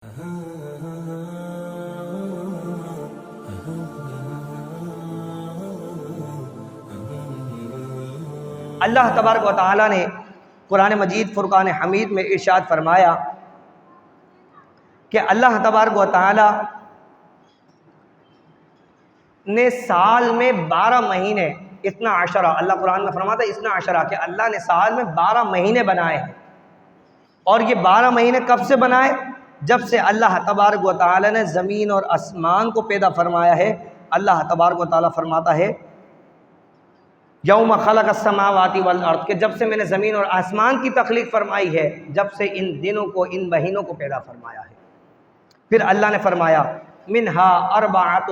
اللہ تبارک و تعالیٰ نے قرآن مجید فرقان حمید میں ارشاد فرمایا کہ اللہ تبارک و تعالیٰ نے سال میں 12 مہینے اتنا عشرہ، اللہ قرآن میں فرماتا ہے اتنا عشرہ کہ اللہ نے سال میں 12 مہینے بنائے ہیں۔ اور یہ 12 مہینے کب سے بنائے؟ جب سے اللہ تبارک و تعالیٰ نے زمین اور آسمان کو پیدا فرمایا ہے۔ اللہ تبارک و تعالیٰ فرماتا ہے یوم خلق السماوات والارض، کہ جب سے میں نے زمین اور آسمان کی تخلیق فرمائی ہے، جب سے ان دنوں کو، ان مہینوں کو پیدا فرمایا ہے۔ پھر اللہ نے فرمایا منہا اربعۃ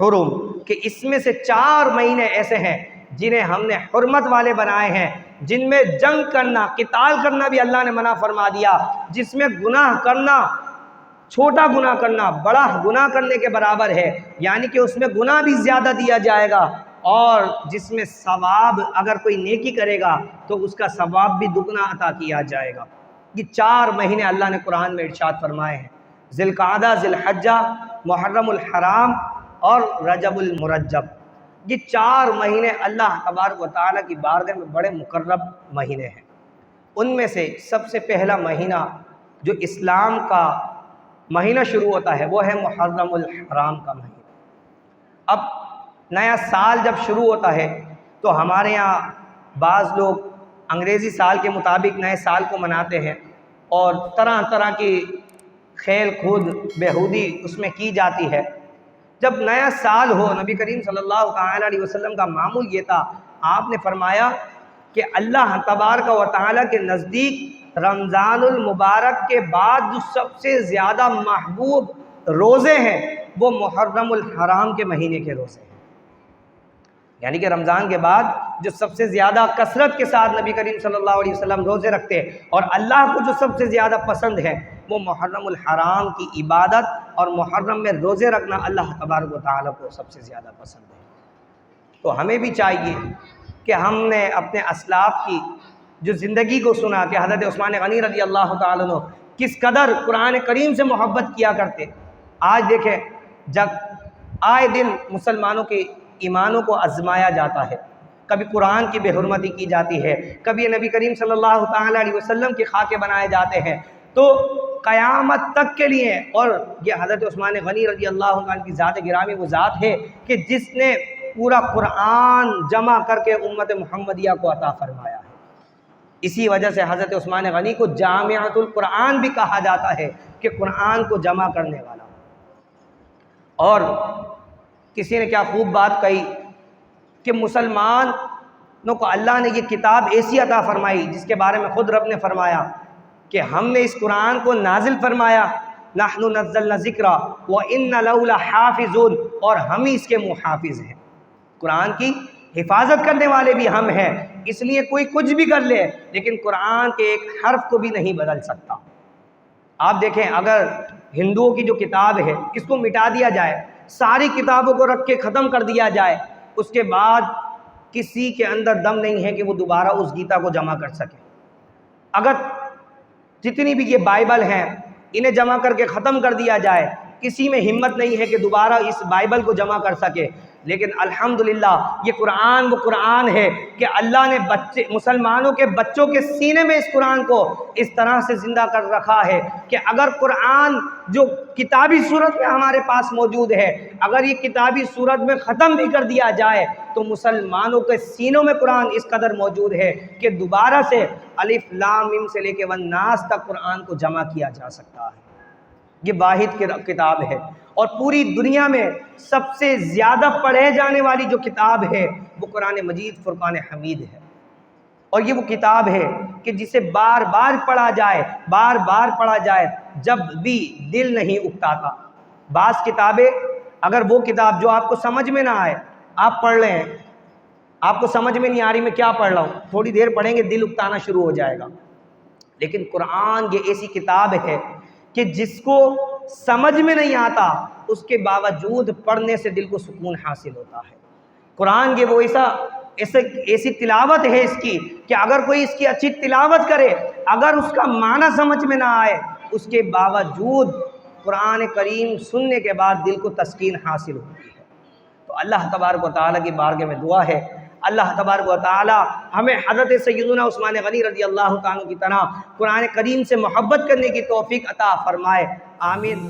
حرم، کہ اس میں سے 4 مہینے ایسے ہیں جنہیں ہم نے حرمت والے بنائے ہیں، جن میں جنگ کرنا، قتال کرنا بھی اللہ نے منع فرما دیا، جس میں گناہ کرنا، چھوٹا گناہ کرنا بڑا گناہ کرنے کے برابر ہے، یعنی کہ اس میں گناہ بھی زیادہ دیا جائے گا، اور جس میں ثواب، اگر کوئی نیکی کرے گا تو اس کا ثواب بھی دگنا عطا کیا جائے گا۔ یہ 4 مہینے اللہ نے قرآن میں ارشاد فرمائے ہیں، ذی القعدہ، ذی الحجہ، محرم الحرام اور رجب المرجب۔ یہ 4 مہینے اللہ تبارک و تعالیٰ کی بارگاہ میں بڑے مقرب مہینے ہیں۔ ان میں سے سب سے پہلا مہینہ جو اسلام کا مہینہ شروع ہوتا ہے وہ ہے محرم الحرام کا مہینہ۔ اب نیا سال جب شروع ہوتا ہے تو ہمارے یہاں بعض لوگ انگریزی سال کے مطابق نئے سال کو مناتے ہیں، اور طرح طرح کی کھیل کود بےہودی اس میں کی جاتی ہے۔ جب نیا سال ہو، نبی کریم صلی اللہ تعالیٰ علیہ وسلم کا معمول یہ تھا، آپ نے فرمایا کہ اللہ تبارک و تعالیٰ کے نزدیک رمضان المبارک کے بعد جو سب سے زیادہ محبوب روزے ہیں وہ محرم الحرام کے مہینے کے روزے ہیں، یعنی کہ رمضان کے بعد جو سب سے زیادہ کثرت کے ساتھ نبی کریم صلی اللہ علیہ وسلم روزے رکھتے ہیں، اور اللہ کو جو سب سے زیادہ پسند ہے وہ محرم الحرام کی عبادت اور محرم میں روزے رکھنا اللہ تبارک و تعالیٰ کو سب سے زیادہ پسند ہے۔ تو ہمیں بھی چاہیے کہ ہم نے اپنے اسلاف کی جو زندگی کو سنا کہ حضرت عثمان غنی رضی اللہ تعالیٰ عنہ کس قدر قرآن کریم سے محبت کیا کرتے، آج دیکھیں جب آئے دن مسلمانوں کے ایمانوں کو آزمایا جاتا ہے، کبھی قرآن کی بے حرمتی کی جاتی ہے، کبھی نبی کریم صلی اللہ تعالیٰ علیہ وسلم کے خاکے بنائے جاتے ہیں، تو قیامت تک کے لیے، اور یہ حضرت عثمان غنی رضی اللہ عنہ کی ذات گرامی وہ ذات ہے کہ جس نے پورا قرآن جمع کر کے امت محمدیہ کو عطا فرمایا ہے۔ اسی وجہ سے حضرت عثمان غنی کو جامعۃ القرآن بھی کہا جاتا ہے کہ قرآن کو جمع کرنے والا۔ اور کسی نے کیا خوب بات کہی کہ مسلمانوں کو اللہ نے یہ کتاب ایسی عطا فرمائی جس کے بارے میں خود رب نے فرمایا کہ ہم نے اس قرآن کو نازل فرمایا، نحن نزلنا ذکر وَإِنَّ لَهُ لَحَافِظُونَ، اور ہم ہی اس کے محافظ ہیں، قرآن کی حفاظت کرنے والے بھی ہم ہیں۔ اس لیے کوئی کچھ بھی کر لے لیکن قرآن کے ایک حرف کو بھی نہیں بدل سکتا۔ آپ دیکھیں اگر ہندوؤں کی جو کتاب ہے اس کو مٹا دیا جائے، ساری کتابوں کو رکھ کے ختم کر دیا جائے، اس کے بعد کسی کے اندر دم نہیں ہے کہ وہ دوبارہ اس گیتا کو جمع کر سکے۔ اگر جتنی بھی یہ بائبل ہیں انہیں جمع کر کے ختم کر دیا جائے، کسی میں ہمت نہیں ہے کہ دوبارہ اس بائبل کو جمع کر سکے۔ لیکن الحمدللہ یہ قرآن وہ قرآن ہے کہ اللہ نے مسلمانوں کے بچوں کے سینے میں اس قرآن کو اس طرح سے زندہ کر رکھا ہے کہ اگر قرآن جو کتابی صورت میں ہمارے پاس موجود ہے، اگر یہ کتابی صورت میں ختم بھی کر دیا جائے تو مسلمانوں کے سینوں میں قرآن اس قدر موجود ہے کہ دوبارہ سے الف لام میم سے لے کے والناس تک قرآن کو جمع کیا جا سکتا ہے۔ یہ واحد کتاب ہے، اور پوری دنیا میں سب سے زیادہ پڑھے جانے والی جو کتاب ہے وہ قرآن مجید فرقان حمید ہے، اور یہ وہ کتاب ہے کہ جسے بار بار پڑھا جائے، بار بار پڑھا جائے جب بھی دل نہیں اکتاتا۔ بعض کتابیں، اگر وہ کتاب جو آپ کو سمجھ میں نہ آئے آپ پڑھ لیں، آپ کو سمجھ میں نہیں آ رہی میں کیا پڑھ رہا ہوں، تھوڑی دیر پڑھیں گے دل اکتانا شروع ہو جائے گا۔ لیکن قرآن یہ ایسی کتاب ہے کہ جس کو سمجھ میں نہیں آتا اس کے باوجود پڑھنے سے دل کو سکون حاصل ہوتا ہے۔ قرآن یہ وہ ایسی تلاوت ہے اس کی کہ اگر کوئی اس کی اچھی تلاوت کرے، اگر اس کا معنی سمجھ میں نہ آئے، اس کے باوجود قرآن کریم سننے کے بعد دل کو تسکین حاصل ہوتی ہے۔ تو اللہ تبارک و تعالیٰ کی بارگاہ میں دعا ہے، اللہ تبارک و تعالیٰ ہمیں حضرت سیدنا عثمان غنی رضی اللہ تعالیٰ کی طرح قرآن کریم سے محبت کرنے کی توفیق عطا فرمائے، آمین۔